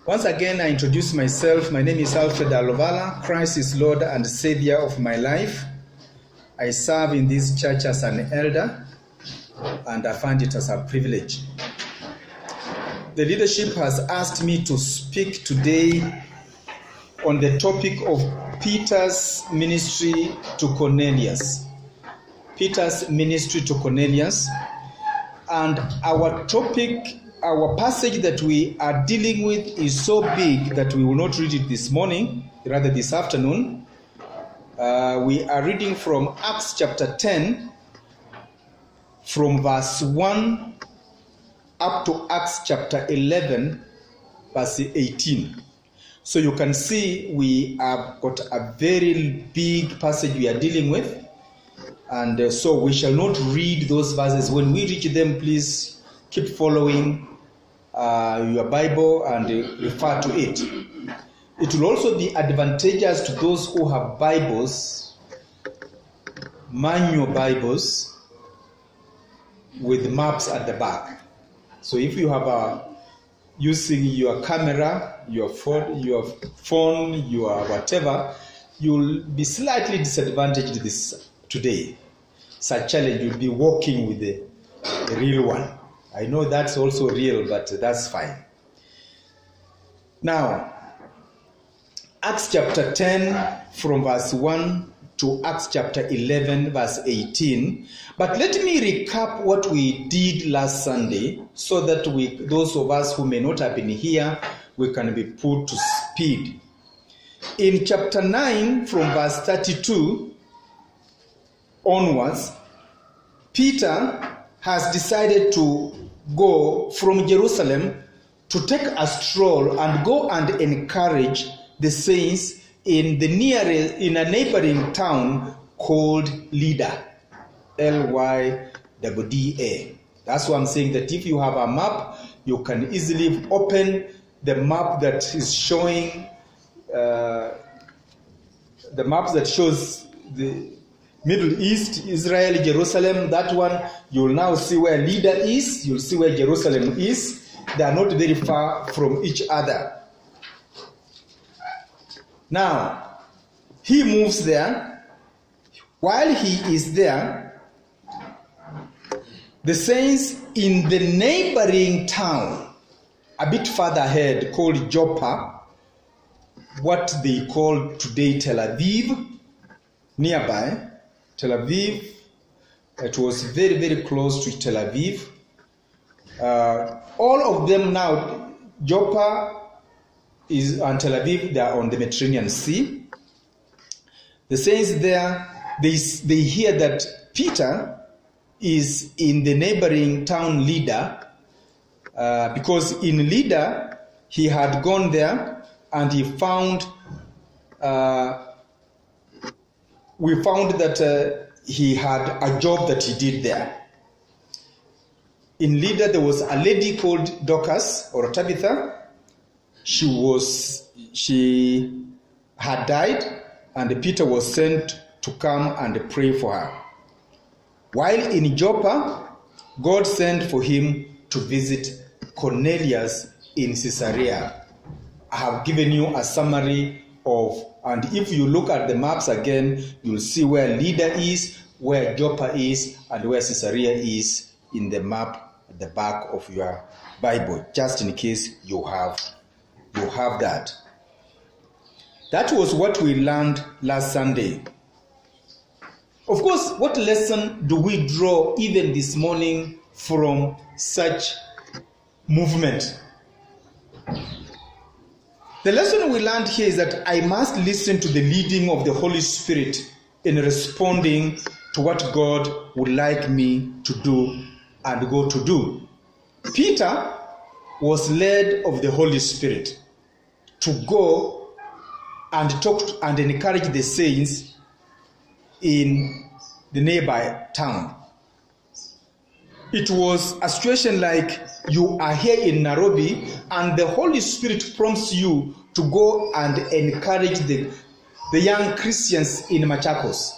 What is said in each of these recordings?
Once again, I introduce myself. My name is Alfred Alovala. Christ is Lord and Savior of my life. I serve in this church as an elder, and I find it as a privilege. The leadership has asked me to speak today on the topic of Peter's ministry to Cornelius. Peter's ministry to Cornelius. And our topic, our passage that we are dealing with is so big that we will not read it this morning, rather this afternoon. We are reading from Acts chapter 10, from verse 1 up to Acts chapter 11, verse 18. So you can see we have got a very big passage we are dealing with. And so we shall not read those verses. When we reach them, please keep following your Bible and refer to it. It will also be advantageous to those who have Bibles, manual Bibles, with maps at the back. So if you have using your camera, your phone, your whatever, you'll be slightly disadvantaged today. Such challenge, you'll be walking with the real one. I know that's also real, but that's fine. Now, Acts chapter 10 from verse 1 to Acts chapter 11 verse 18. But let me recap what we did last Sunday so that those of us who may not have been here, we can be put to speed. In chapter 9 from verse 32 onwards, Peter has decided to go from Jerusalem to take a stroll and go and encourage the saints in a neighboring town called Lydda, Lydda. That's why I'm saying that if you have a map, you can easily open the map that is showing the map that shows the Middle East, Israel, Jerusalem. That one, you'll now see where Lydda is. You'll see where Jerusalem is. They are not very far from each other. Now, he moves there. While he is there, the saints in the neighboring town, a bit further ahead, called Joppa, what they call today Tel Aviv, nearby Tel Aviv. It was very, very close to Tel Aviv. All of them now, Joppa and Tel Aviv, they are on the Mediterranean Sea. The saints there, they hear that Peter is in the neighboring town Lydda, because in Lydda he had gone there and he found we found that he had a job that he did there. In Lydda there was a lady called Dorcas or Tabitha. She had died, and Peter was sent to come and pray for her. While in Joppa, God sent for him to visit Cornelius in Caesarea. I have given you a summary of, and if you look at the maps again, you'll see where Lydda is, where Joppa is, and where Caesarea is in the map at the back of your Bible, just in case you have that. That was what we learned last Sunday. Of course, what lesson do we draw even this morning from such movement? The lesson we learned here is that I must listen to the leading of the Holy Spirit in responding to what God would like me to do and go to do. Peter was led of the Holy Spirit to go and talk and encourage the saints in the nearby town. It was a situation like you are here in Nairobi and the Holy Spirit prompts you to go and encourage the young Christians in Machakos.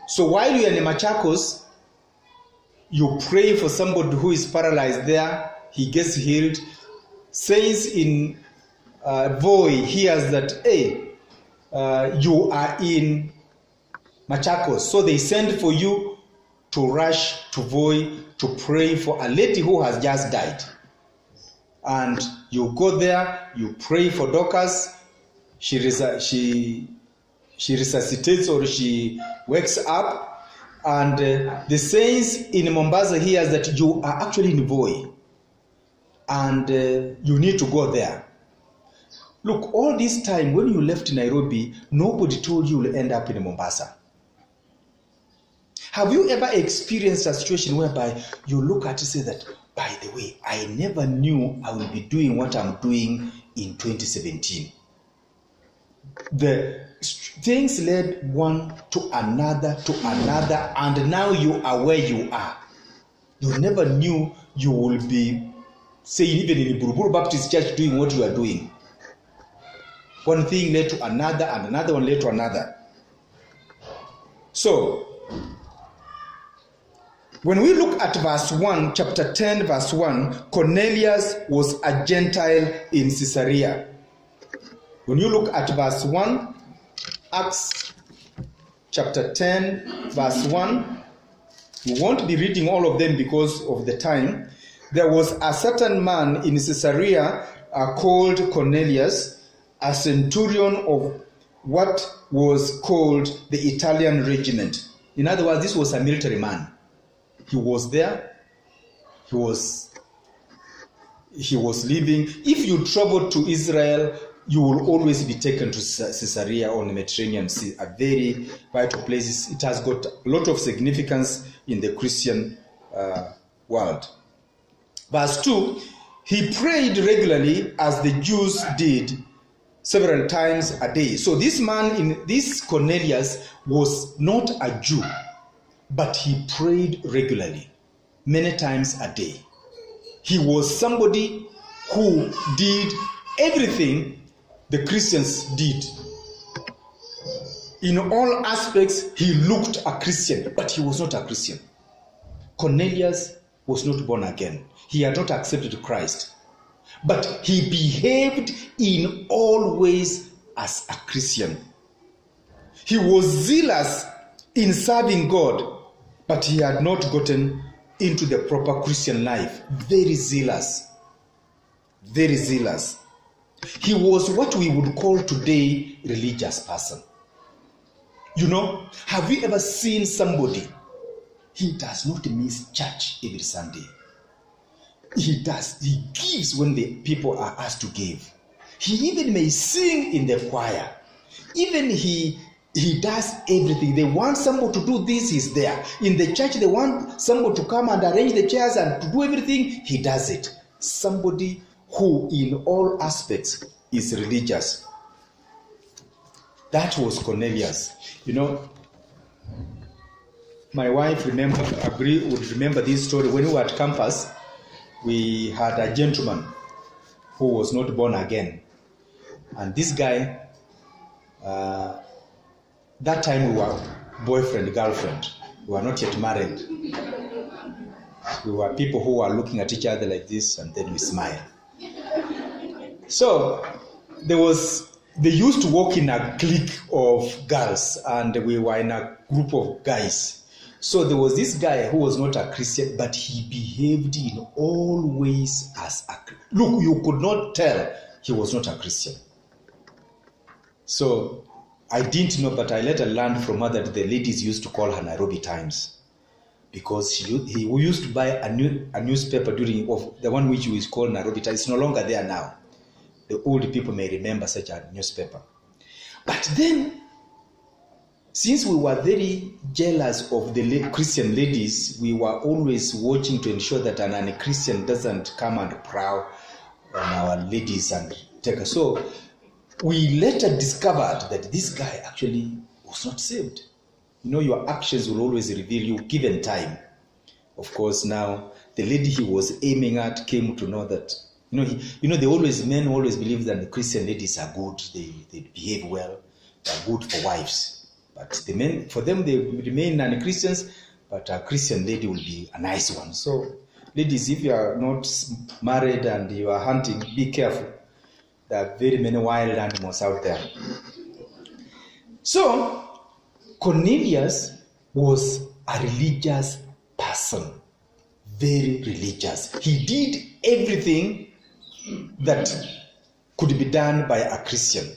So while you are in Machakos, you pray for somebody who is paralyzed there, he gets healed. says in Voi hears that, hey, you are in Machakos, so they send for you to rush to Voi to pray for a lady who has just died. And you go there, you pray for Dorcas, she resuscitates or she wakes up, and the saints in Mombasa hears that you are actually in Voi, and you need to go there. Look, all this time when you left Nairobi, nobody told you you'll end up in Mombasa. Have you ever experienced a situation whereby you look at it and say that, by the way, I never knew I will be doing what I'm doing in 2017. The things led one to another, and now you are where you are. You never knew you will be, say, even in the Buruburu Baptist Church doing what you are doing. One thing led to another, and another one led to another. So, when we look at verse 1, chapter 10, verse 1, Cornelius was a Gentile in Caesarea. When you look at verse 1, Acts chapter 10, verse 1, we won't be reading all of them because of the time. There was a certain man in Caesarea called Cornelius, a centurion of what was called the Italian regiment. In other words, this was a military man. He was there. He was living. If you travel to Israel, you will always be taken to Caesarea on the Mediterranean Sea, a very vital place. It has got a lot of significance in the Christian world. Verse 2, he prayed regularly as the Jews did several times a day. So this man, this Cornelius, was not a Jew, but he prayed regularly, many times a day. He was somebody who did everything the Christians did. In all aspects, he looked a Christian, but he was not a Christian. Cornelius was not born again. He had not accepted Christ. But he behaved in all ways as a Christian. He was zealous in serving God, but he had not gotten into the proper Christian life. Very zealous. Very zealous. He was what we would call today a religious person. You know, have you ever seen somebody? He does not miss church every Sunday. He does. He gives when the people are asked to give. He even may sing in the choir. Even he does everything. They want someone to do this, he's there. In the church, they want someone to come and arrange the chairs and to do everything, he does it. Somebody who in all aspects is religious. That was Cornelius. You know, my wife would remember this story. When we were at campus, we had a gentleman who was not born again. And this guy, that time we were boyfriend, girlfriend. We were not yet married. We were people who were looking at each other like this, and then we smile. So they used to walk in a clique of girls, and we were in a group of guys. So there was this guy who was not a Christian, but he behaved in all ways as a Christian. Look, you could not tell he was not a Christian. So I didn't know, but I later learned from her that the ladies used to call her Nairobi Times, because he used to buy a newspaper the one which we call Nairobi Times. It's no longer there now. The old people may remember such a newspaper. But then, since we were very jealous of the Christian ladies, we were always watching to ensure that an un-Christian doesn't come and prowl on our ladies and take us. So we later discovered that this guy actually was not saved. You know, your actions will always reveal you given time. Of course, now the lady he was aiming at came to know that, men always believe that the Christian ladies are good, they behave well, they are good for wives. But the men, for them, they remain non-Christians, but a Christian lady will be a nice one. So Ladies, if you are not married and you are hunting, be careful. There are very many wild animals out there. So, Cornelius was a religious person. Very religious. He did everything that could be done by a Christian.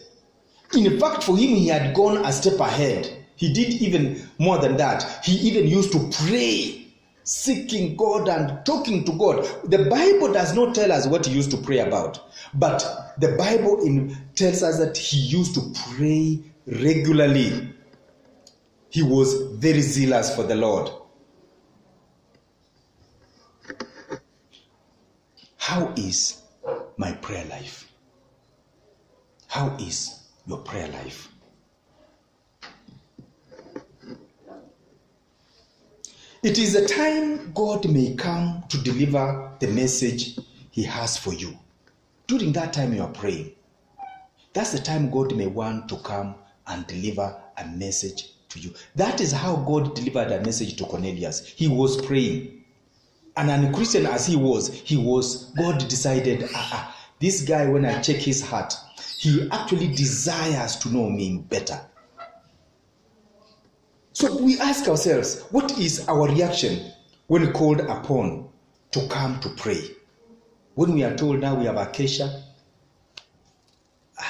In fact, for him, he had gone a step ahead. He did even more than that. He even used to pray, seeking God and talking to God. The Bible does not tell us what he used to pray about, but the Bible tells us that he used to pray regularly. He was very zealous for the Lord. How is my prayer life? How is your prayer life? It is a time God may come to deliver the message he has for you. During that time you are praying. That's the time God may want to come and deliver a message to you. That is how God delivered a message to Cornelius. He was praying. And un-Christian as he was, God decided, this guy, when I check his heart, he actually desires to know me better. So we ask ourselves, what is our reaction when called upon to come to pray? When we are told now we have Acacia,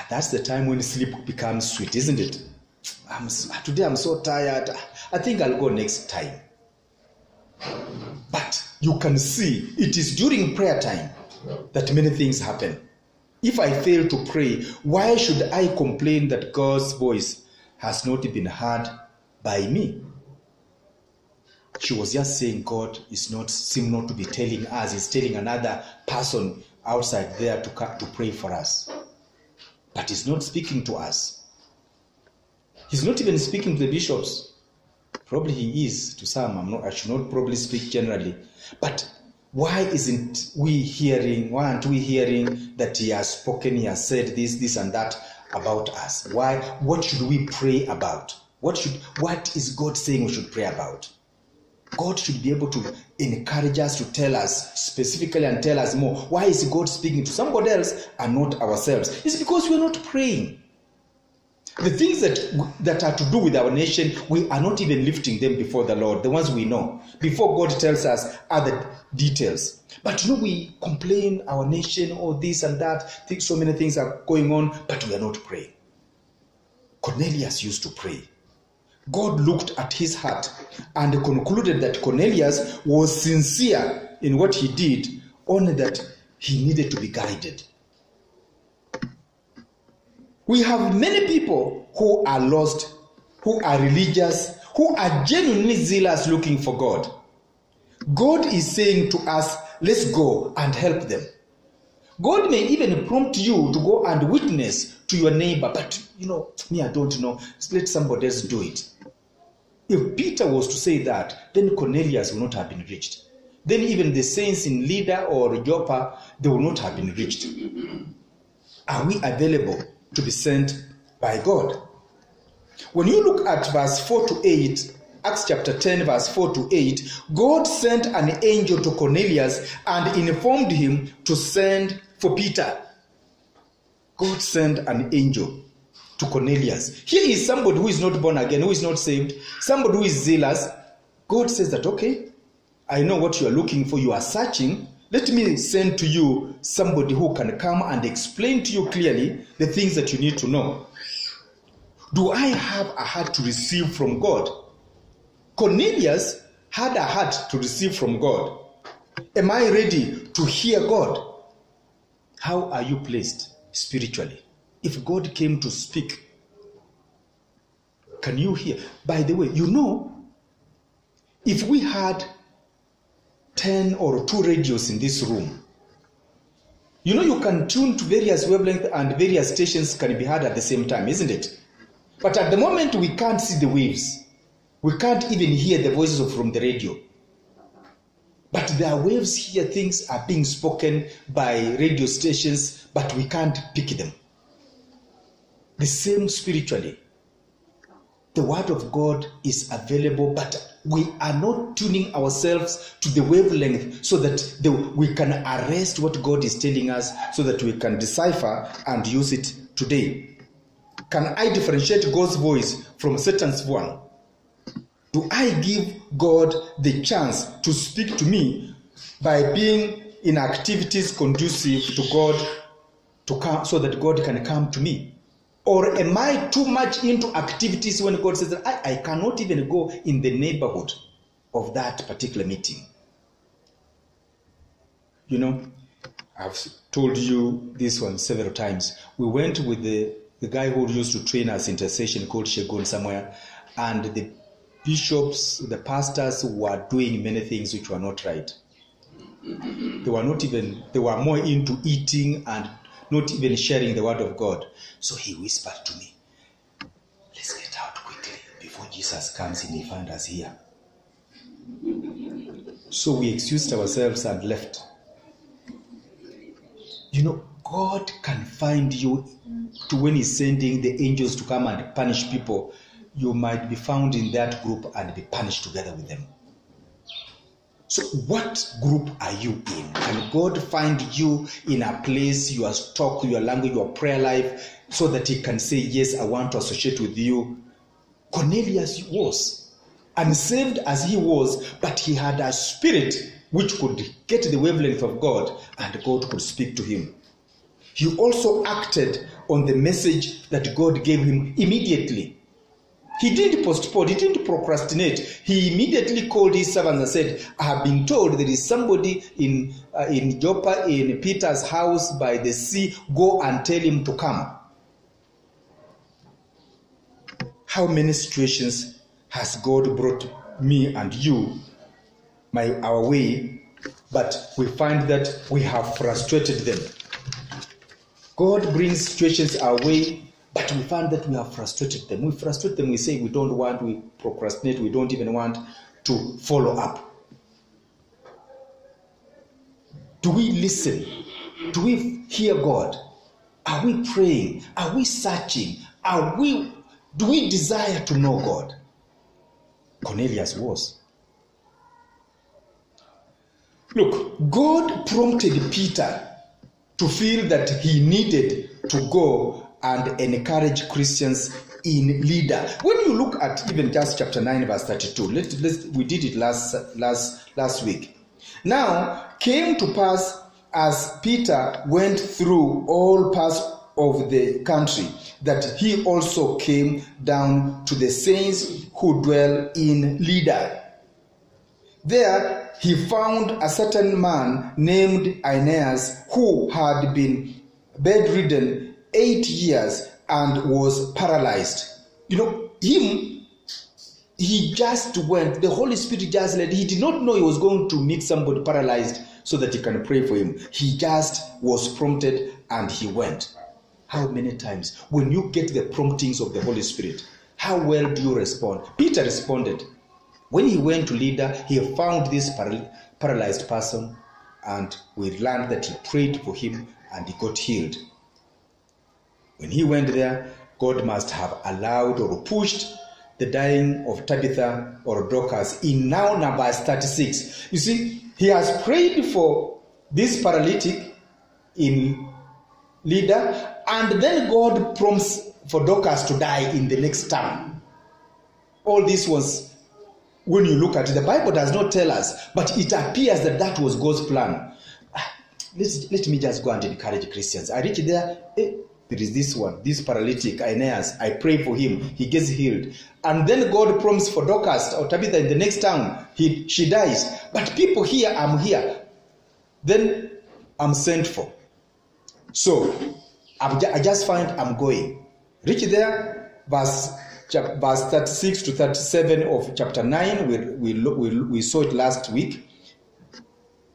that's the time when sleep becomes sweet, isn't it? Today I'm so tired. I think I'll go next time. But you can see it is during prayer time that many things happen. If I fail to pray, why should I complain that God's voice has not been heard by me? She was just saying God seem not to be telling us. He's telling another person outside there to pray for us. But he's not speaking to us. He's not even speaking to the bishops. Probably he is to some. I should not probably speak generally. But why aren't we hearing that he has spoken, he has said this and that about us? Why? What should we pray about? What is God saying we should pray about? God should be able to encourage us, to tell us specifically and tell us more. Why is God speaking to somebody else and not ourselves? It's because we are not praying. The things that are to do with our nation, we are not even lifting them before the Lord, the ones we know, before God tells us other details. But we complain, our nation, this and that, think so many things are going on, but we are not praying. Cornelius used to pray. God looked at his heart and concluded that Cornelius was sincere in what he did, only that he needed to be guided. We have many people who are lost, who are religious, who are genuinely zealous looking for God. God is saying to us, let's go and help them. God may even prompt you to go and witness to your neighbor, but me, I don't know. Let somebody else do it. If Peter was to say that, then Cornelius will not have been reached. Then even the saints in Lydda or Joppa, they will not have been reached. Are we available to be sent by God? When you look at verse 4 to 8, Acts chapter 10, verse 4 to 8, God sent an angel to Cornelius and informed him to send for Peter. God sent an angel to Cornelius. Here is somebody who is not born again, who is not saved, somebody who is zealous. God says that, okay, I know what you are looking for, you are searching. Let me send to you somebody who can come and explain to you clearly the things that you need to know. Do I have a heart to receive from God? Cornelius had a heart to receive from God. Am I ready to hear God? How are you placed spiritually? If God came to speak, can you hear? By the way, if we had 10 or 2 radios in this room, you can tune to various wavelengths and various stations can be heard at the same time, isn't it? But at the moment, we can't see the waves. We can't even hear the voices from the radio. But there are waves here, things are being spoken by radio stations, but we can't pick them. The same spiritually. The word of God is available, but we are not tuning ourselves to the wavelength so that we can arrest what God is telling us so that we can decipher and use it today. Can I differentiate God's voice from Satan's one? Do I give God the chance to speak to me by being in activities conducive to God to come, so that God can come to me? Or am I too much into activities when God says that I cannot even go in the neighborhood of that particular meeting? You know, I've told you this one several times. We went with the guy who used to train us intercession called Shegun somewhere, and the bishops, the pastors were doing many things which were not right. They were more into eating and not even sharing the word of God. So he whispered to me, let's get out quickly before Jesus comes and he finds us here. So we excused ourselves and left. You know, God can find you to when he's sending the angels to come and punish people. You might be found in that group and be punished together with them. So what group are you in? Can God find you in a place, your talk, your language, your prayer life, so that he can say, yes, I want to associate with you? Cornelius was unsaved as he was, but he had a spirit which could get the wavelength of God, and God could speak to him. He also acted on the message that God gave him immediately. He didn't postpone, he didn't procrastinate. He immediately called his servants and said, I have been told there is somebody in Joppa, in Peter's house by the sea. Go and tell him to come. How many situations has God brought me and you our way, but we find that we have frustrated them? God brings situations our way, but we find that we have frustrated them. We frustrate them, we say we don't want, we procrastinate, we don't even want to follow up. Do we listen? Do we hear God? Are we praying? Are we searching? Do we desire to know God? Cornelius was. Look, God prompted Peter to feel that he needed to go and encourage Christians in Lydda. When you look at even just chapter 9 verse 32, we did it last week. Now came to pass as Peter went through all parts of the country, that he also came down to the saints who dwell in Lydda. There he found a certain man named Aeneas, who had been bedridden 8 years and was paralyzed. You know, he just went, the Holy Spirit just led. He did not know he was going to meet somebody paralyzed so that he can pray for him. He just was prompted and he went. How many times, when you get the promptings of the Holy Spirit, how well do you respond? Peter responded. When he went to Lydda, he found this paralyzed person, and we learned that he prayed for him and he got healed. When he went there, God must have allowed or pushed the dying of Tabitha or Dorcas in now verse 36. You see, he has prayed for this paralytic in Lydda, and then God prompts for Dorcas to die in the next town. All this was, when you look at it, the Bible does not tell us, but it appears that that was God's plan. Let me just go and encourage Christians. I reach there, there is this one, this paralytic, Aeneas. I pray for him, he gets healed. And then God prompts for Dorcas or Tabitha in the next town, she dies. But people here, I'm here. Then I'm sent for. So I just find I'm going. Reach there, verse 36 to 37 of chapter 9. We saw it last week.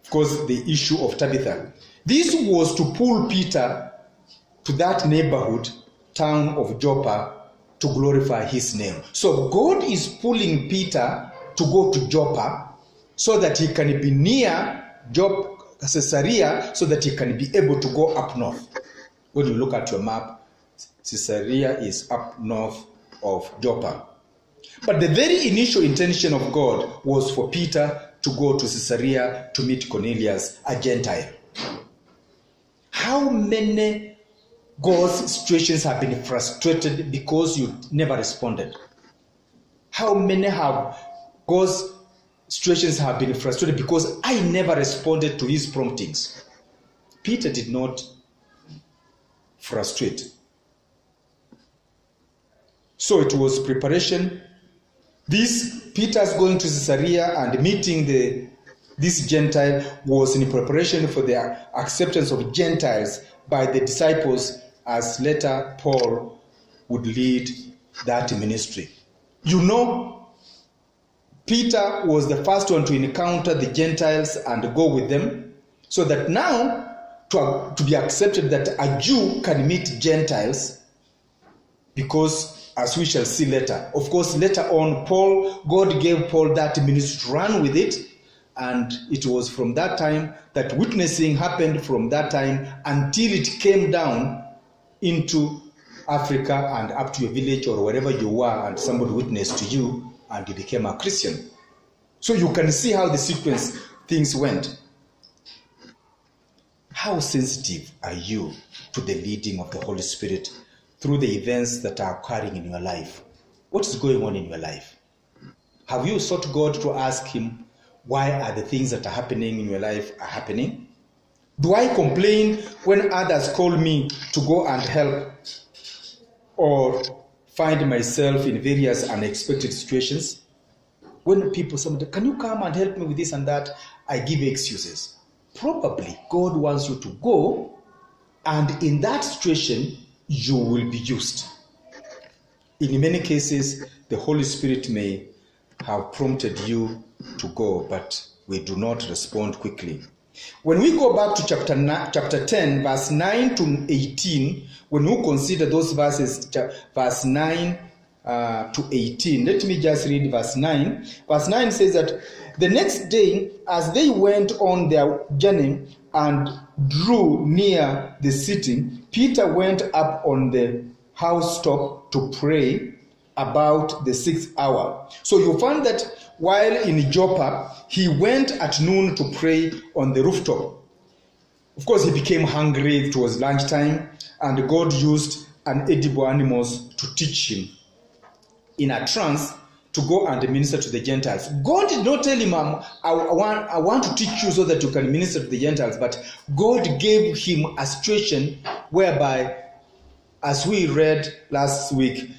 Of course, the issue of Tabitha. This was to pull Peter to that neighborhood town of Joppa to glorify his name. So God is pulling Peter to go to Joppa so that he can be near Caesarea, so that he can be able to go up north. When you look at your map, Caesarea is up north of Joppa. But the very initial intention of God was for Peter to go to Caesarea to meet Cornelius, a Gentile. How many God's situations have been frustrated because you never responded? How many have God's situations have been frustrated because I never responded to his promptings? Peter did not frustrate. So it was preparation. This Peter's going to Caesarea and meeting this Gentile was in preparation for the acceptance of Gentiles by the disciples, as later Paul would lead that ministry. You know, Peter was the first one to encounter the Gentiles and go with them, so that now to be accepted that a Jew can meet Gentiles, because as we shall see later, of course later on, God gave Paul that ministry to run with it, and it was from that time that witnessing happened from that time until it came down into Africa and up to your village or wherever you were, and somebody witnessed to you and you became a Christian. So you can see how the sequence things went. How sensitive are you to the leading of the Holy Spirit through the events that are occurring in your life? What is going on in your life? Have you sought God to ask him, why are the things that are happening in your life are happening? Do I complain when others call me to go and help, or find myself in various unexpected situations? When people say, can you come and help me with this and that? I give excuses. Probably God wants you to go, and in that situation, you will be used. In many cases, the Holy Spirit may have prompted you to go, but we do not respond quickly. When we go back to chapter 10, verse 9 to 18, when we consider those verses, verse 9 to 18, let me just read verse 9. Verse 9 says that the next day, as they went on their journey and drew near the city, Peter went up on the housetop to pray about the 6th hour. So you find that while in Joppa, he went at noon to pray on the rooftop. Of course, he became hungry. It was lunchtime, and God used an edible animals to teach him in a trance to go and minister to the Gentiles. God did not tell him, I want to teach you so that you can minister to the Gentiles, but God gave him a situation whereby, as we read last week,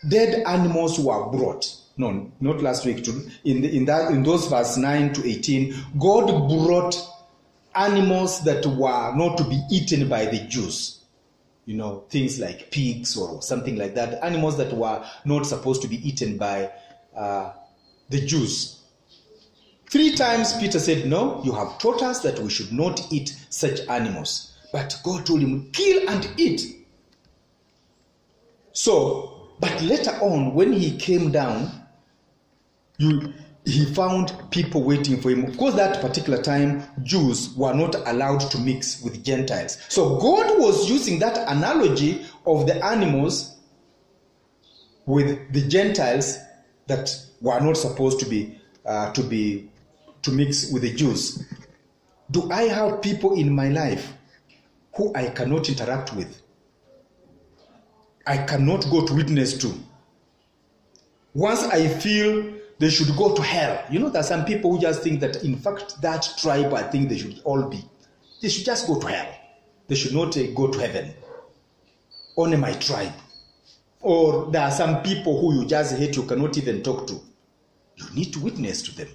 dead animals were brought. No, not last week. In those verse 9 to 18, God brought animals that were not to be eaten by the Jews. You know, things like pigs or something like that. Animals that were not supposed to be eaten by the Jews. 3 times Peter said, no, you have taught us that we should not eat such animals. But God told him, kill and eat. So, but later on, when he came down, he found people waiting for him. Of course, that particular time, Jews were not allowed to mix with Gentiles. So God was using that analogy of the animals with the Gentiles that were not supposed to mix with the Jews. Do I have people in my life who I cannot interact with? I cannot go to witness to. Once I feel they should go to hell. You know, there are some people who just think that, in fact, that tribe, I think they should all be. They should just go to hell. They should not go to heaven. Only my tribe. Or there are some people who you just hate, you cannot even talk to. You need to witness to them.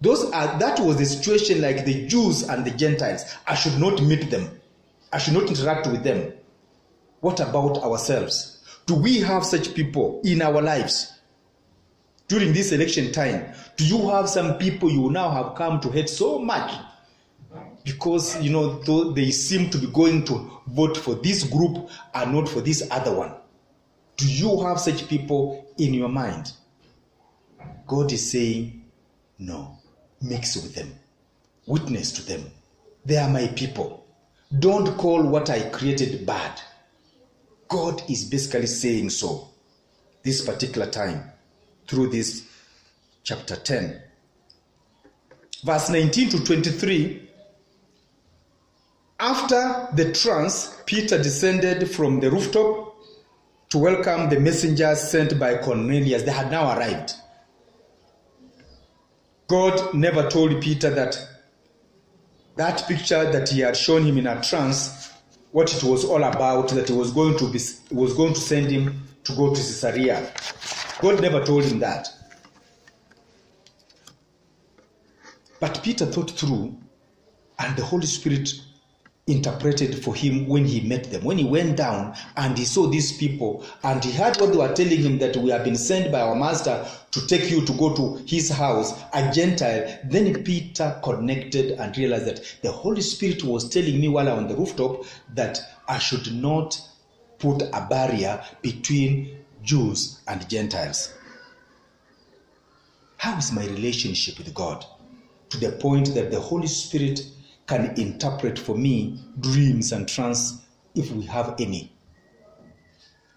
That was the situation like the Jews and the Gentiles. I should not meet them. I should not interact with them. What about ourselves? Do we have such people in our lives? During this election time, do you have some people you now have come to hate so much because, you know, they seem to be going to vote for this group and not for this other one? Do you have such people in your mind? God is saying, no, mix with them, witness to them. They are my people. Don't call what I created bad. God is basically saying so. this particular time through this chapter 10. Verse 19 to 23, after the trance, Peter descended from the rooftop to welcome the messengers sent by Cornelius. They had now arrived. God never told Peter that picture that he had shown him in a trance, what it was all about, that he was going to send him to go to Caesarea. God never told him that. But Peter thought through, and the Holy Spirit interpreted for him when he met them. When he went down and he saw these people and he heard what they were telling him, that we have been sent by our master to take you to go to his house, a Gentile, then Peter connected and realized that the Holy Spirit was telling me while I'm on the rooftop that I should not put a barrier between Jews and Gentiles. How is my relationship with God? To the point that the Holy Spirit can interpret for me dreams and trance if we have any.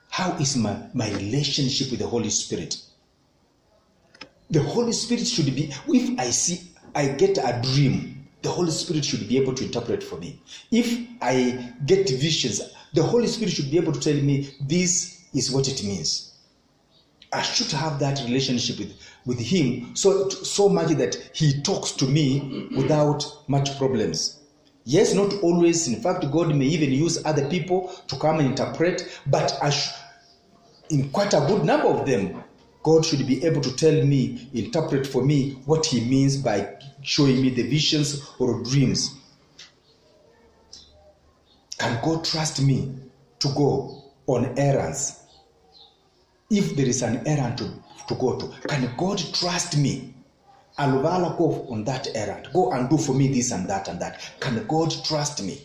How is my relationship with the Holy Spirit? The Holy Spirit should be, if I get a dream, the Holy Spirit should be able to interpret for me. If I get visions, the Holy Spirit should be able to tell me this is what it means. I should have that relationship with him so much that he talks to me without much problems. Yes, not always. In fact, God may even use other people to come and interpret, but in quite a good number of them, God should be able to tell me, interpret for me what he means by showing me the visions or dreams. Can God trust me to go on errands? If there is an errand to go to, can God trust me? Aluvala, go on that errand. Go and do for me this and that and that. Can God trust me?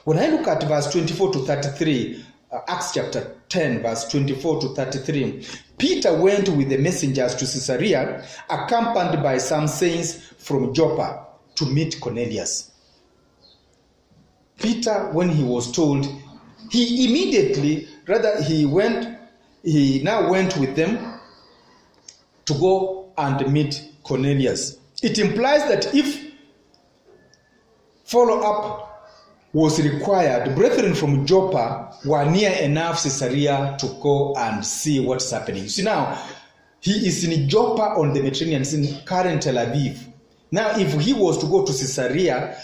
When I look at verse 24 to 33, Acts chapter 10, verse 24 to 33, Peter went with the messengers to Caesarea, accompanied by some saints from Joppa, to meet Cornelius. Peter, when he was told, he now went with them to go and meet Cornelius. It implies that if follow-up was required, brethren from Joppa were near enough Caesarea to go and see what's happening. You see, now, he is in Joppa on the Mediterranean, it's in current Tel Aviv. Now, if he was to go to Caesarea,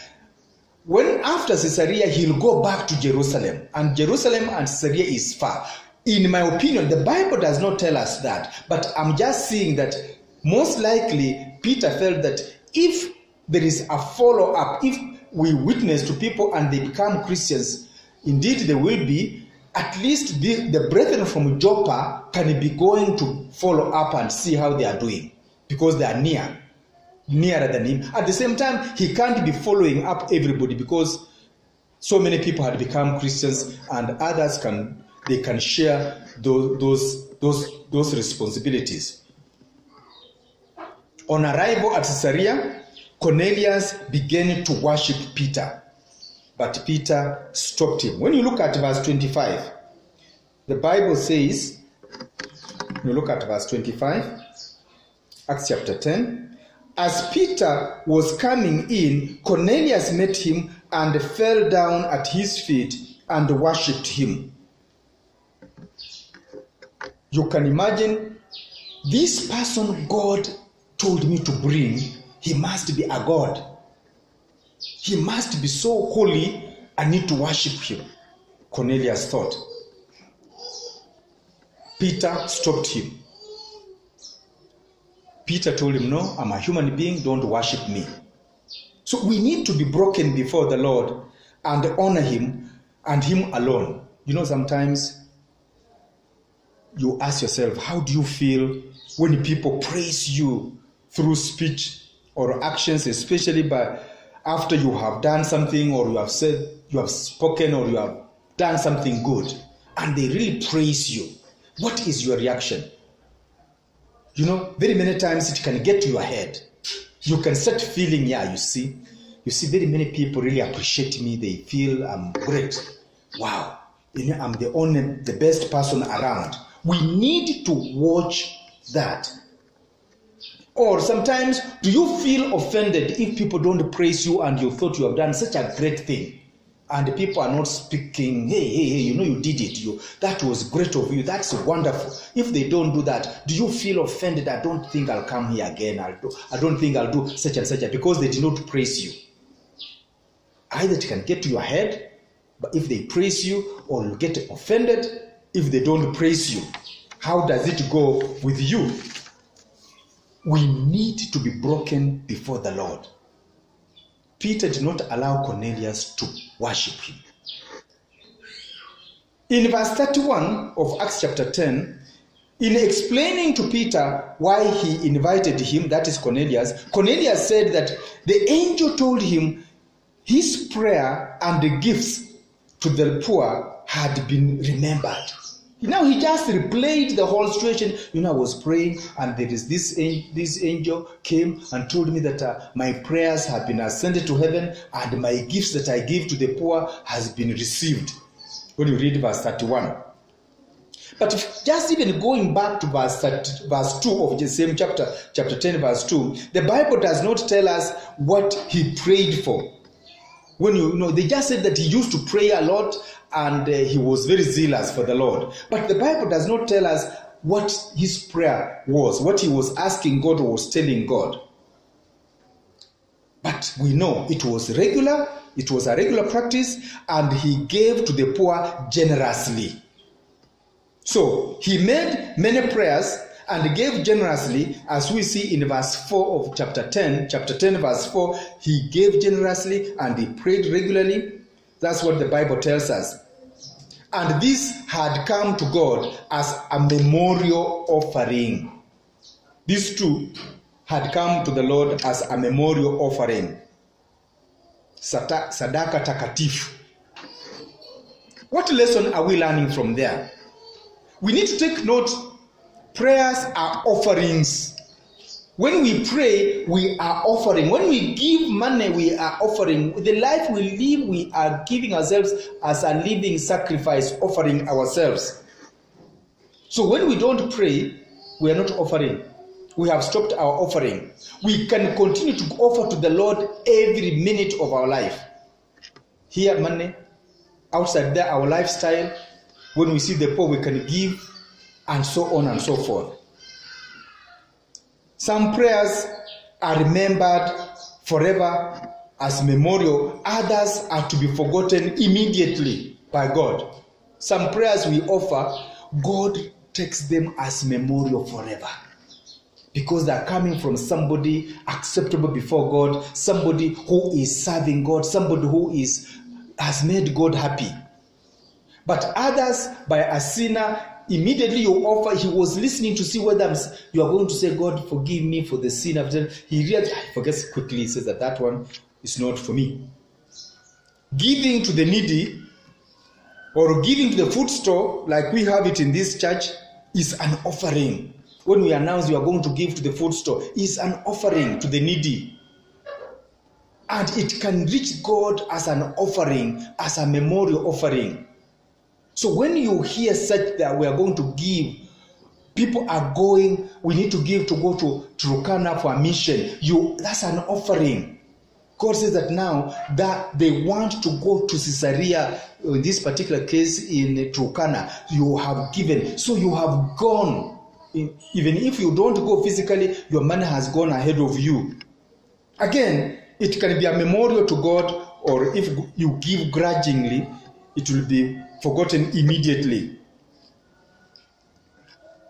after Caesarea, he'll go back to Jerusalem. And Jerusalem and Caesarea is far. In my opinion, the Bible does not tell us that, but I'm just seeing that most likely Peter felt that if there is a follow-up, if we witness to people and they become Christians, indeed there will be, at least the brethren from Joppa can be going to follow up and see how they are doing, because they are nearer than him. At the same time, he can't be following up everybody because so many people had become Christians and others can share those responsibilities. On arrival at Caesarea, Cornelius began to worship Peter, but Peter stopped him. When you look at verse 25, the Bible says, you look at verse 25, Acts chapter 10, as Peter was coming in, Cornelius met him and fell down at his feet and worshipped him. You can imagine, this person God told me to bring, he must be a God. He must be so holy, I need to worship him, Cornelius thought. Peter stopped him. Peter told him, no, I'm a human being, don't worship me. So we need to be broken before the Lord and honor him and him alone. You know, sometimes you ask yourself, how do you feel when people praise you through speech or actions, especially after you have done something, or you have said, you have spoken, or you have done something good, and they really praise you? What is your reaction? You know, very many times it can get to your head. You can start feeling, you see very many people really appreciate me. They feel I'm great. Wow, I'm the best person around. We need to watch that. Or sometimes, do you feel offended if people don't praise you and you thought you have done such a great thing? And people are not speaking, hey, you did it. That was great of you. That's wonderful. If they don't do that, do you feel offended? I don't think I'll come here again. I don't think I'll do such and such because they did not praise you. Either it can get to your head, but if they praise you, or you get offended if they don't praise you. How does it go with you? We need to be broken before the Lord. Peter did not allow Cornelius to worship him. In verse 31 of Acts chapter 10, in explaining to Peter why he invited him, that is Cornelius, Cornelius said that the angel told him his prayer and the gifts to the poor had been remembered. Now he just replayed the whole situation. I was praying and there is this angel came and told me that my prayers have been ascended to heaven and my gifts that I give to the poor has been received. When you read verse 31. But just even going back to verse 2 of the same chapter 10 verse 2, the Bible does not tell us what he prayed for. When they just said that he used to pray a lot and he was very zealous for the Lord. But the Bible does not tell us what his prayer was, what he was asking God or was telling God. But we know it was regular, it was a regular practice, and he gave to the poor generously. So he made many prayers and gave generously, as we see in verse 4 of chapter 10 verse 4, he gave generously and he prayed regularly. That's what the Bible tells us. And this had come to God as a memorial offering. These two had come to the Lord as a memorial offering. Sadaka takatifu. What lesson are we learning from there? We need to take note. Prayers are offerings. When we pray, we are offering. When we give money, we are offering. The life we live, we are giving ourselves as a living sacrifice, offering ourselves. So when we don't pray, we are not offering. We have stopped our offering. We can continue to offer to the Lord every minute of our life. Here, money. Outside there, our lifestyle. When we see the poor, we can give, and so on and so forth. Some prayers are remembered forever as memorial. Others are to be forgotten immediately by God. Some prayers we offer, God takes them as memorial forever. Because they are coming from somebody acceptable before God, somebody who is serving God, somebody who has made God happy. But others, by a sinner, immediately you offer, he was listening to see whether you are going to say, God, forgive me for the sin I've done. He forgets quickly, he says that one is not for me. Giving to the needy or giving to the food store, like we have it in this church, is an offering. When we announce you are going to give to the food store, is an offering to the needy. And it can reach God as an offering, as a memorial offering. So when you hear such that we are going to give, people are going, we need to give to go to Turkana for a mission. That's an offering. God says that now that they want to go to Caesarea, in this particular case in Turkana, you have given. So you have gone. Even if you don't go physically, your money has gone ahead of you. Again, it can be a memorial to God, or if you give grudgingly, it will be forgotten immediately.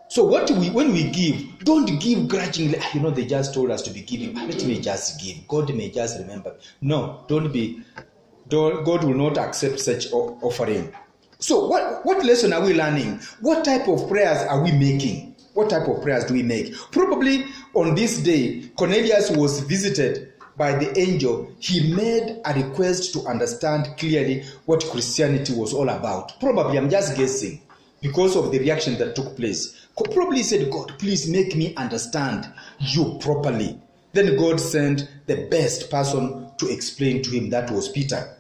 So when we give, don't give grudgingly. They just told us to be giving. Let me just give. God may just remember. No, God will not accept such offering. So what lesson are we learning? What type of prayers are we making? What type of prayers do we make? Probably on this day, Cornelius was visited by the angel. He made a request to understand clearly what Christianity was all about. Probably, I'm just guessing, because of the reaction that took place. Probably said, God, please make me understand you properly. Then God sent the best person to explain to him. That was Peter.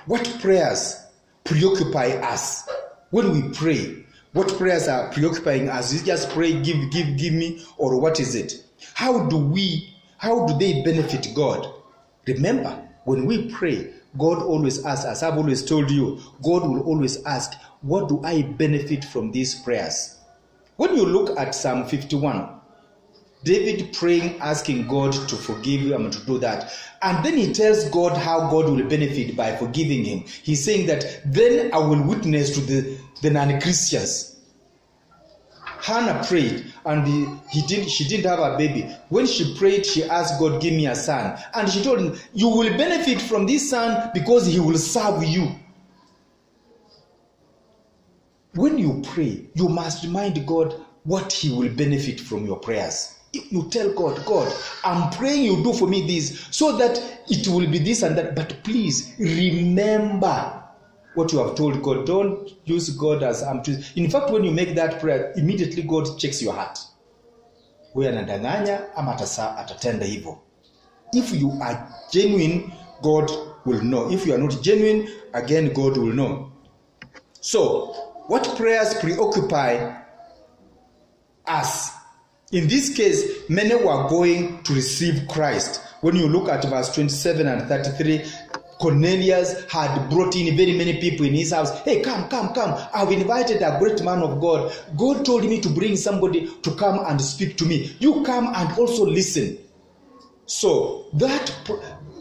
What prayers preoccupy us? When we pray, What prayers are preoccupying us? Is it just pray, give me, or what is it? How do they benefit God? Remember, when we pray, God always asks, as I've always told you, God will always ask, what do I benefit from these prayers? When you look at Psalm 51, David praying, asking God to forgive him and to do that. And then he tells God how God will benefit by forgiving him. He's saying that, then I will witness to the non-Christians. Hannah prayed and she didn't have a baby. When she prayed, she asked God, give me a son. And she told him, you will benefit from this son because he will serve you. When you pray, you must remind God what he will benefit from your prayers. You tell God, God, I'm praying you do for me this, so that it will be this and that. But please remember what you have told God. Don't use God as in fact, when you make that prayer, immediately God checks your heart. Wewe anadanganya ama atatenda hivyo. If you are genuine, God will know. If you are not genuine, again God will know. So, what prayers preoccupy us? In this case, many were going to receive Christ. When you look at verse 27 and 33, Cornelius had brought in very many people in his house. Hey, come. I've invited a great man of God. God told me to bring somebody to come and speak to me. You come and also listen. So that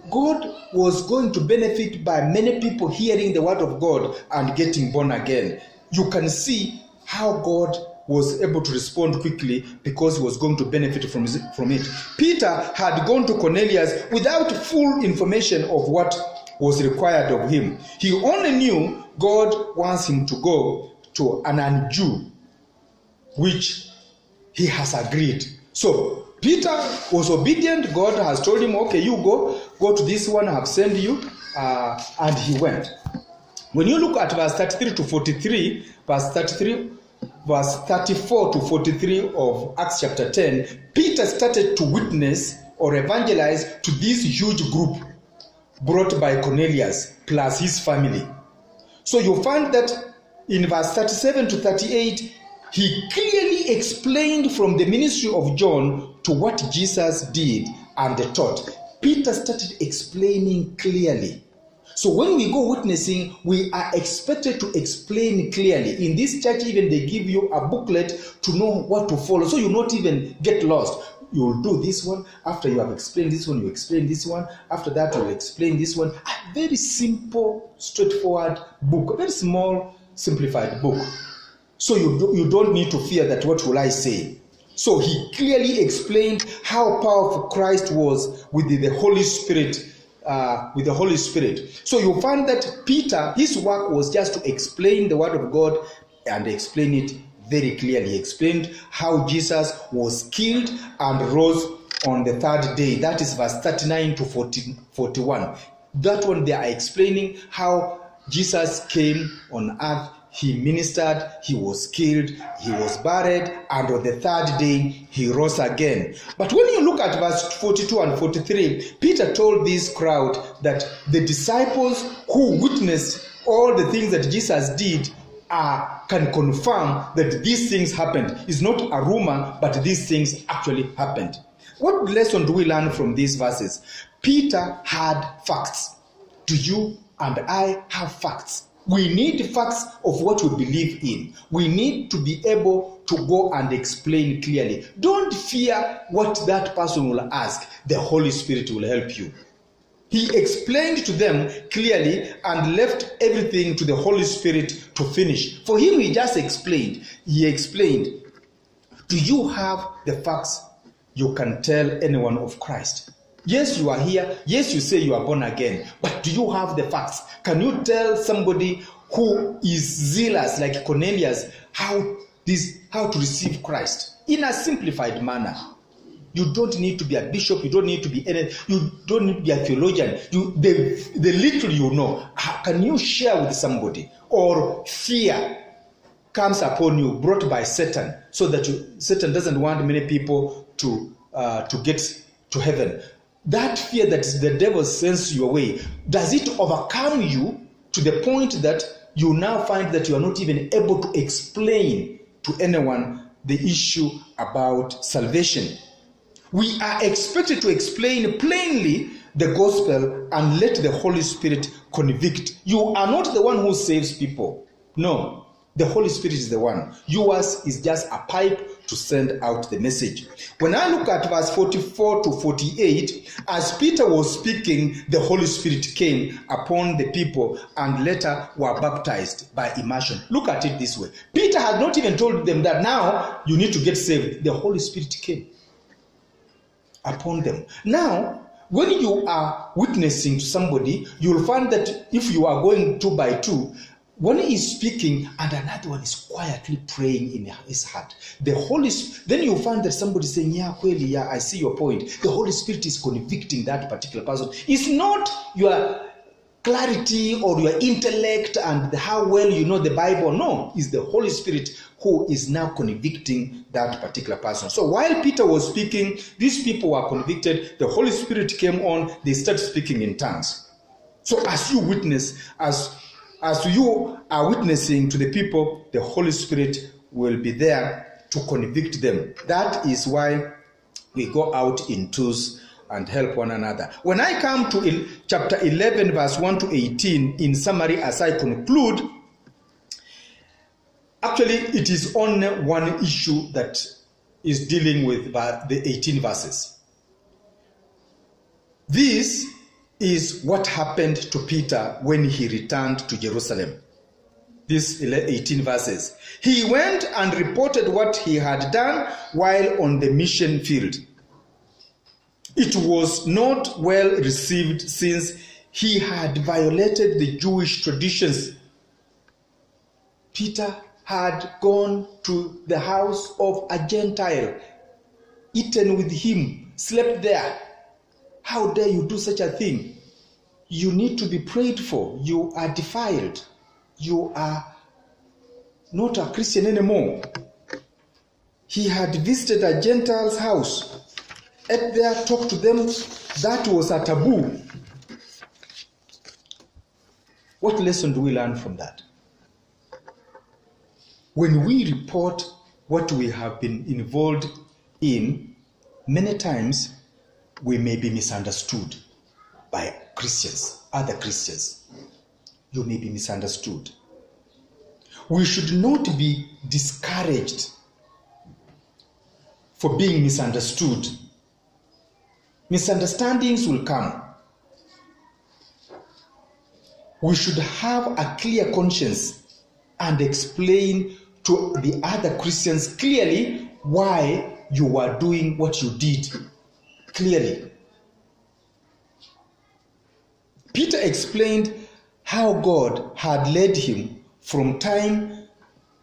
God was going to benefit by many people hearing the word of God and getting born again. You can see how God was able to respond quickly because he was going to benefit from it. Peter had gone to Cornelius without full information of what was required of him. He only knew God wants him to go to an un-Jew, which he has agreed. So Peter was obedient. God has told him, okay, you go to this one I have sent you, and he went. When you look at verse 33 to 43, verse 34 to 43 of Acts chapter 10, Peter started to witness or evangelize to this huge group brought by Cornelius plus his family. So you find that in verse 37 to 38, he clearly explained from the ministry of John to what Jesus did and taught. Peter started explaining clearly. So when we go witnessing, we are expected to explain clearly. In this church, even they give you a booklet to know what to follow, so you not even get lost. You will do this one. After you have explained this one, you explain this one. After that, you will explain this one. A very simple, straightforward book. A very small, simplified book. So you don't need to fear that what will I say. So he clearly explained how powerful Christ was with the Holy Spirit. So you find that Peter, his work was just to explain the word of God and explain it very clearly. He explained how Jesus was killed and rose on the third day. That is verse 39 to 41. That one they are explaining how Jesus came on earth. He ministered, he was killed, he was buried, and on the third day, he rose again. But when you look at verse 42 and 43, Peter told this crowd that the disciples who witnessed all the things that Jesus did can confirm that these things happened. It's not a rumor, but these things actually happened. What lesson do we learn from these verses? Peter had facts. Do you and I have facts? We need facts of what we believe in. We need to be able to go and explain clearly. Don't fear what that person will ask. The Holy Spirit will help you. He explained to them clearly and left everything to the Holy Spirit to finish. For him, he just explained. He explained. Do you have the facts you can tell anyone of Christ? Yes, you are here. Yes, you say you are born again. But do you have the facts? Can you tell somebody who is zealous like Cornelius how to receive Christ in a simplified manner? You don't need to be a bishop. You don't need to be you don't need to be a theologian. The little you know, can you share with somebody? Or fear comes upon you, brought by Satan, so that Satan doesn't want many people to get to heaven. That fear that the devil sends you away, does it overcome you to the point that you now find that you are not even able to explain to anyone the issue about salvation. We are expected to explain plainly the gospel and let the Holy Spirit convict. You are not the one who saves people. No, the Holy Spirit is the one. Yours is just a pipe to send out the message. When I look at verse 44 to 48, as Peter was speaking, the Holy Spirit came upon the people and later were baptized by immersion. Look at it this way. Peter had not even told them that now you need to get saved. The Holy Spirit came upon them. Now, when you are witnessing to somebody, you'll find that if you are going 2 by 2, one is speaking and another one is quietly praying in his heart. Then you find that somebody saying, yeah, kweli, yeah, I see your point. The Holy Spirit is convicting that particular person. It's not your clarity or your intellect and how well you know the Bible. No, it's the Holy Spirit who is now convicting that particular person. So while Peter was speaking, these people were convicted. The Holy Spirit came on. They started speaking in tongues. So as you witness, as you are witnessing to the people, the Holy Spirit will be there to convict them. That is why we go out in twos and help one another. When I come to chapter 11, verse 1 to 18, in summary, as I conclude, actually it is only one issue that is dealing with the 18 verses. This is what happened to Peter when he returned to Jerusalem. These 18 verses. He went and reported what he had done while on the mission field. It was not well received since he had violated the Jewish traditions. Peter had gone to the house of a Gentile, eaten with him, slept there. How dare you do such a thing? You need to be prayed for. You are defiled. You are not a Christian anymore. He had visited a Gentile's house, ate there, talked to them. That was a taboo. What lesson do we learn from that? When we report what we have been involved in, many times we may be misunderstood by Christians, other Christians. You may be misunderstood. We should not be discouraged for being misunderstood. Misunderstandings will come. We should have a clear conscience and explain to the other Christians clearly why you are doing what you did. Clearly. Peter explained how God had led him from time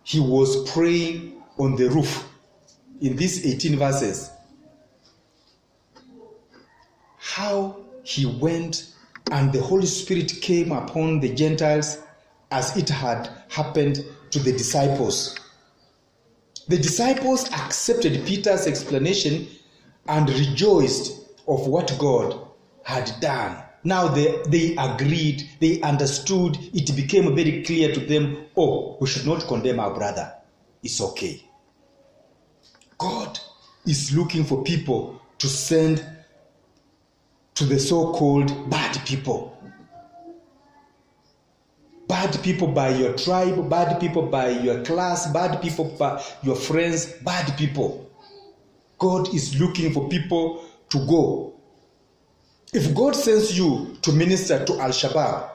he was praying on the roof in these 18 verses. How he went and the Holy Spirit came upon the Gentiles as it had happened to the disciples. The disciples accepted Peter's explanation and rejoiced of what God had done. Now they agreed, they understood, it became very clear to them, oh, we should not condemn our brother. It's okay. God is looking for people to send to the so-called bad people. Bad people by your tribe, bad people by your class, bad people by your friends, bad people. God is looking for people to go. If God sends you to minister to Al-Shabaab,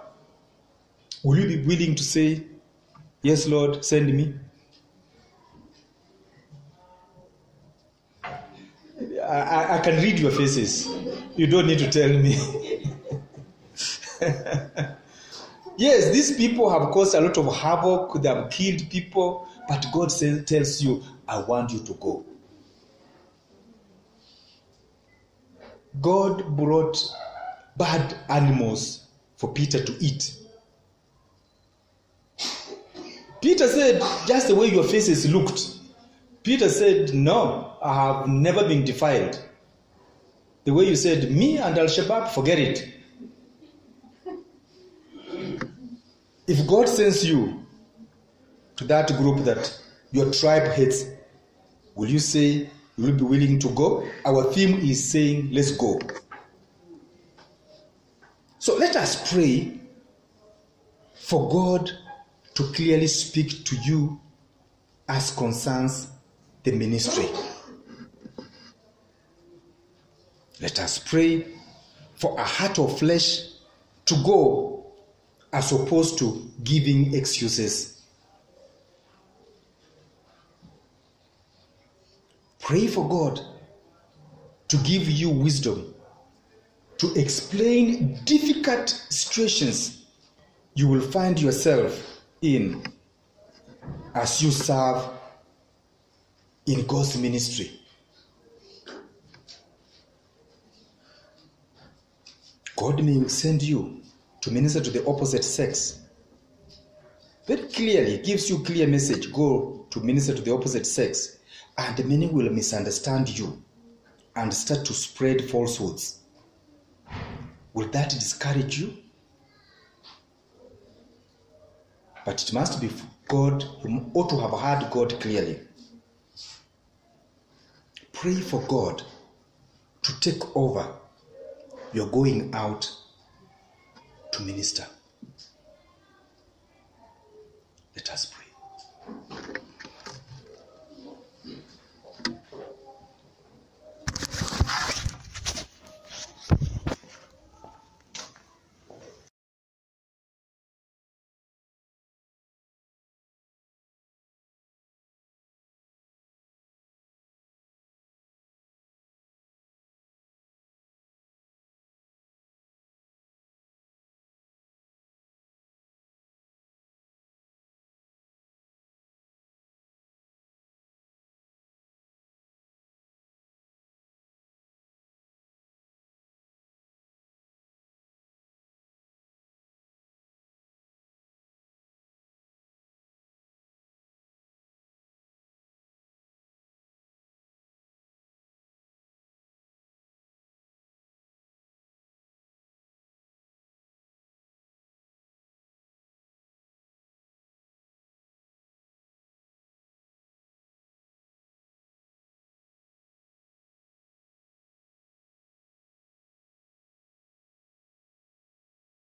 will you be willing to say, yes, Lord, send me? I can read your faces. You don't need to tell me. Yes, these people have caused a lot of havoc. They have killed people. But God tells you, I want you to go. God brought bad animals for Peter to eat. Peter said, just the way your faces looked. Peter said, no, I have never been defiled. The way you said, me and Al-Shabaab, forget it. If God sends you to that group that your tribe hates, will you say you will be willing to go? Our theme is saying, let's go. So let us pray for God to clearly speak to you as concerns the ministry. Let us pray for a heart of flesh to go as opposed to giving excuses. Pray for God to give you wisdom to explain difficult situations you will find yourself in as you serve in God's ministry. God may send you to minister to the opposite sex. Very clearly, gives you clear message, go to minister to the opposite sex, and many will misunderstand you and start to spread falsehoods. Will that discourage you? But it must be God. You ought to have heard God clearly. Pray for God to take over your going out to minister. Let us pray.